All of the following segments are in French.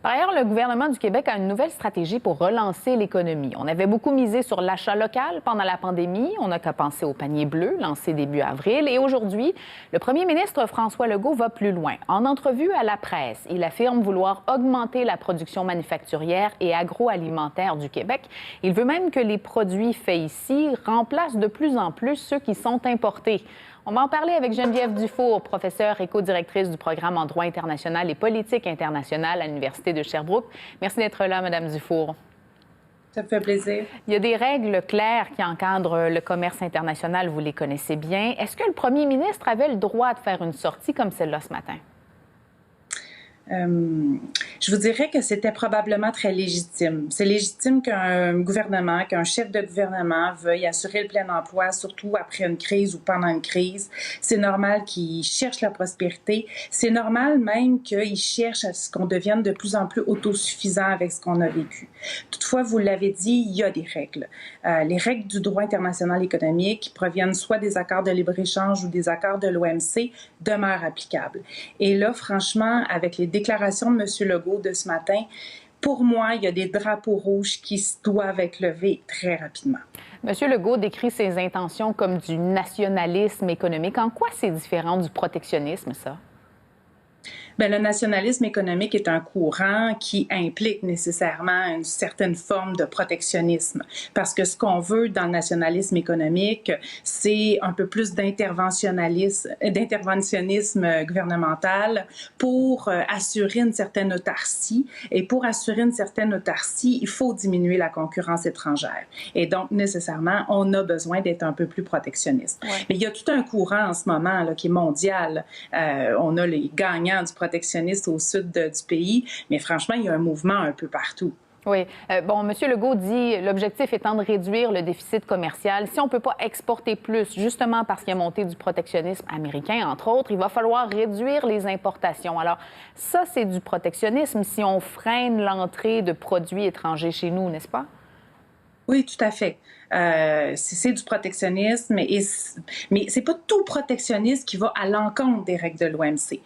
Par ailleurs, le gouvernement du Québec a une nouvelle stratégie pour relancer l'économie. On avait beaucoup misé sur l'achat local pendant la pandémie. On n'a qu'à penser au panier bleu, lancé début avril. Et aujourd'hui, le premier ministre François Legault va plus loin. En entrevue à la presse, il affirme vouloir augmenter la production manufacturière et agroalimentaire du Québec. Il veut même que les produits faits ici remplacent de plus en plus ceux qui sont importés. On va en parler avec Geneviève Dufour, professeure et co-directrice du programme en droit international et politique internationale à l'Université de Sherbrooke. Merci d'être là, Madame Dufour. Ça me fait plaisir. Il y a des règles claires qui encadrent le commerce international, vous les connaissez bien. Est-ce que le premier ministre avait le droit de faire une sortie comme celle-là ce matin? Je vous dirais que c'était probablement très légitime. C'est légitime qu'un gouvernement, qu'un chef de gouvernement veuille assurer le plein emploi, surtout après une crise ou pendant une crise. C'est normal qu'il cherche la prospérité. C'est normal même qu'il cherche à ce qu'on devienne de plus en plus autosuffisant avec ce qu'on a vécu. Toutefois, vous l'avez dit, il y a des règles. Les règles du droit international économique qui proviennent soit des accords de libre-échange ou des accords de l'OMC demeurent applicables. Et là, franchement, avec les déclaration de M. Legault de ce matin, pour moi, il y a des drapeaux rouges qui doivent être levés très rapidement. M. Legault décrit ses intentions comme du nationalisme économique. En quoi c'est différent du protectionnisme, ça? Bien, le nationalisme économique est un courant qui implique nécessairement une certaine forme de protectionnisme. Parce que ce qu'on veut dans le nationalisme économique, c'est un peu plus d'interventionnisme gouvernemental pour assurer une certaine autarcie. Et pour assurer une certaine autarcie, il faut diminuer la concurrence étrangère. Et donc, nécessairement, on a besoin d'être un peu plus protectionniste. Ouais. Mais il y a tout un courant en ce moment là, qui est mondial. On a les gagnants du protectionniste au sud du pays, mais franchement, il y a un mouvement un peu partout. Oui. Bon, M. Legault dit l'objectif étant de réduire le déficit commercial. Si on ne peut pas exporter plus, justement parce qu'il y a monté du protectionnisme américain, entre autres, il va falloir réduire les importations. Alors, ça, c'est du protectionnisme si on freine l'entrée de produits étrangers chez nous, n'est-ce pas? Oui, tout à fait. C'est du protectionnisme, mais c'est pas tout protectionnisme qui va à l'encontre des règles de l'OMC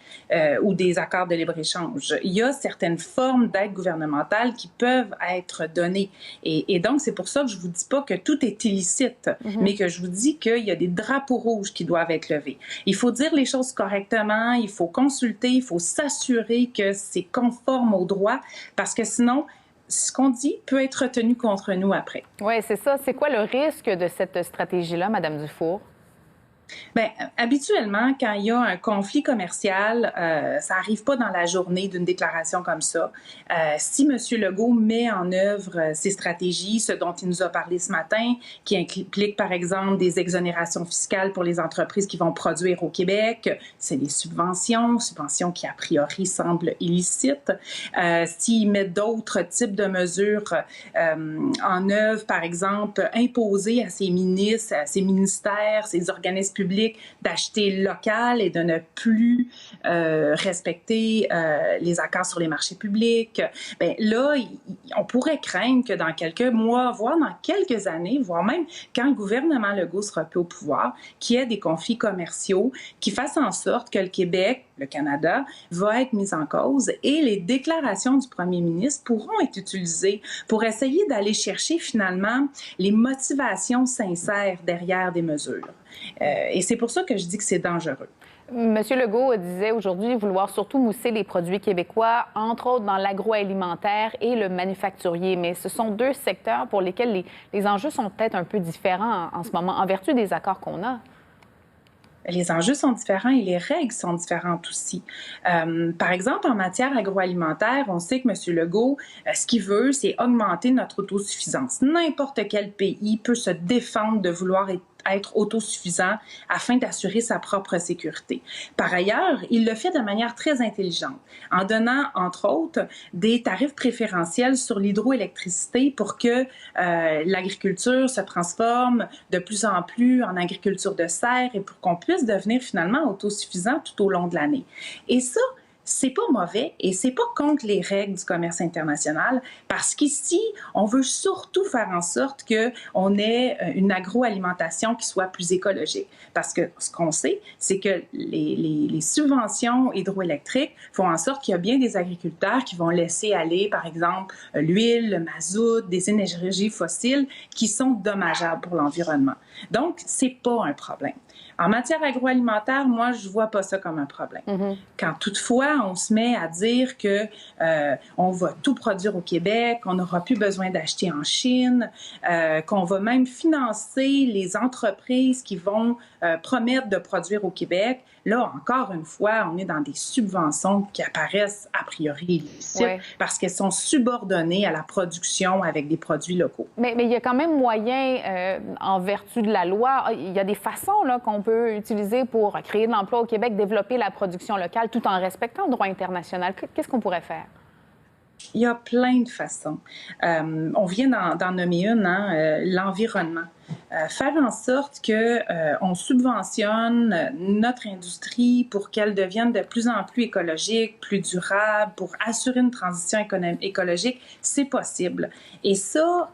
ou des accords de libre-échange. Il y a certaines formes d'aide gouvernementale qui peuvent être données. Et donc, c'est pour ça que je vous dis pas que tout est illicite, mais que je vous dis qu'il y a des drapeaux rouges qui doivent être levés. Il faut dire les choses correctement, il faut consulter, il faut s'assurer que c'est conforme au droit, parce que sinon, ce qu'on dit peut être retenu contre nous après. Oui, c'est ça. C'est quoi le risque de cette stratégie-là, Mme Dufour? Bien, habituellement, quand il y a un conflit commercial, ça n'arrive pas dans la journée d'une déclaration comme ça. Si M. Legault met en œuvre ses stratégies, ce dont il nous a parlé ce matin, qui implique par exemple des exonérations fiscales pour les entreprises qui vont produire au Québec, c'est des subventions qui a priori semblent illicites. S'il met d'autres types de mesures en œuvre, par exemple, imposer à ses ministres, à ses ministères, ses organismes publics d'acheter local et de ne plus respecter les accords sur les marchés publics, bien là, on pourrait craindre que dans quelques mois, voire dans quelques années, voire même quand le gouvernement Legault sera plus au pouvoir, qu'il y ait des conflits commerciaux qui fassent en sorte que le Québec, le Canada, va être mis en cause et les déclarations du premier ministre pourront être utilisées pour essayer d'aller chercher finalement les motivations sincères derrière des mesures. Et c'est pour ça que je dis que c'est dangereux. M. Legault disait aujourd'hui vouloir surtout mousser les produits québécois, entre autres dans l'agroalimentaire et le manufacturier. Mais ce sont deux secteurs pour lesquels les enjeux sont peut-être un peu différents en ce moment, en vertu des accords qu'on a. Les enjeux sont différents et les règles sont différentes aussi. Par exemple, en matière agroalimentaire, on sait que M. Legault, ce qu'il veut, c'est augmenter notre autosuffisance. N'importe quel pays peut se défendre de vouloir être autosuffisant afin d'assurer sa propre sécurité. Par ailleurs, il le fait de manière très intelligente, en donnant, entre autres, des tarifs préférentiels sur l'hydroélectricité pour que l'agriculture se transforme de plus en plus en agriculture de serre et pour qu'on puisse devenir finalement autosuffisant tout au long de l'année. Et ça, c'est pas mauvais et c'est pas contre les règles du commerce international parce qu'ici, on veut surtout faire en sorte qu'on ait une agroalimentation qui soit plus écologique. Parce que ce qu'on sait, c'est que les subventions hydroélectriques font en sorte qu'il y a bien des agriculteurs qui vont laisser aller, par exemple, l'huile, le mazout, des énergies fossiles qui sont dommageables pour l'environnement. Donc, c'est pas un problème. En matière agroalimentaire, moi, je vois pas ça comme un problème. Quand toutefois, on se met à dire que on va tout produire au Québec, on n'aura plus besoin d'acheter en Chine, qu'on va même financer les entreprises qui vont promettre de produire au Québec, là, encore une fois, on est dans des subventions qui apparaissent a priori illicites parce qu'elles sont subordonnées à la production avec des produits locaux. Mais il y a quand même moyen, en vertu de la loi, il y a des façons là, qu'on peut utiliser pour créer de l'emploi au Québec, développer la production locale tout en respectant le droit international. Qu'est-ce qu'on pourrait faire? Il y a plein de façons. On vient d'en nommer une, l'environnement. Faire en sorte qu'on subventionne notre industrie pour qu'elle devienne de plus en plus écologique, plus durable, pour assurer une transition écologique, c'est possible. Et ça,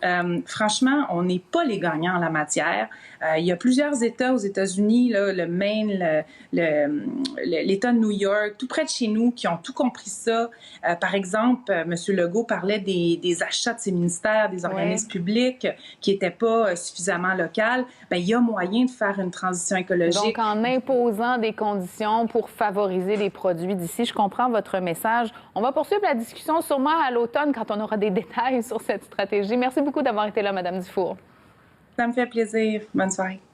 franchement, on n'est pas les gagnants en la matière. Il y a plusieurs États aux États-Unis, là, le Maine, l'État de New York, tout près de chez nous, qui ont tout compris ça. Par exemple, M. Legault parlait des achats de ses ministères, des organismes publics qui n'étaient pas suffisamment local, bien, il y a moyen de faire une transition écologique. Donc, en imposant des conditions pour favoriser les produits d'ici, je comprends votre message. On va poursuivre la discussion sûrement à l'automne quand on aura des détails sur cette stratégie. Merci beaucoup d'avoir été là, Mme Dufour. Ça me fait plaisir. Bonne soirée.